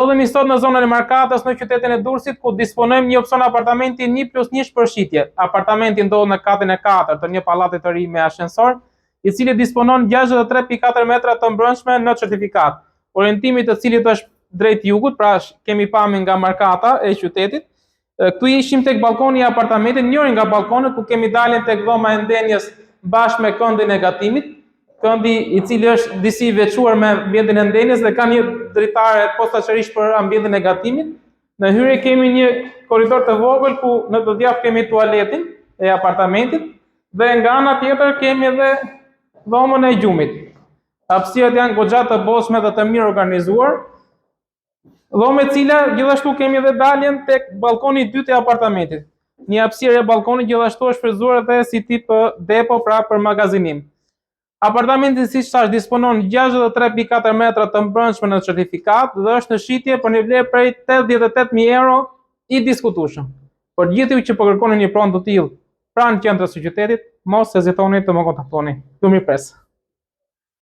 Ndodhemi sot në zonën e Markatës në qytetin e Durrësit, ku disponojmë një opsion apartamenti 1+1 shpërshitje. Apartamenti ndodhet në katin e 4 të një pallati të ri me ashensor, i cili disponon 63.4 metra të mbrëmshme në certifikat. Orientimi i cilit është drejt jugut, pra kemi pamjen nga Markata e qytetit. Këtu ishim tek balkoni i apartamentit, njëri nga balkonet ku kemi daljen tek dhoma e ndenjes bashkë me këndin e gatimit. Këndi i cili është disi veçuar me ambientin e ndenjes dhe ka një dritare posaçërisht për ambientin e gatimit. Në hyrje kemi një korridor të vogël ku në të djathtë kemi tualetin e apartamentit dhe nga ana tjetër kemi edhe dhomën e gjumit. Hapësirat janë goxha të boshme dhe të mirë organizuar. Dhomë e cila gjithashtu kemi edhe daljen tek balkoni i dytë i apartamentit. Një hapësirë e balkonit gjithashtu është frymëzuar edhe si tip depo, pra për magazinim. Apartamenti, siç thash, disponon 63.4 metra të mbrëmshme në certifikat dhe është në shitje për një vlerë prej 88.000 euro i diskutueshëm. Për gjithë ju që po kërkoni një pronë të tillë pranë qendrës së qytetit, mos hezitoni të më kontaktoni. Ju mirëpres.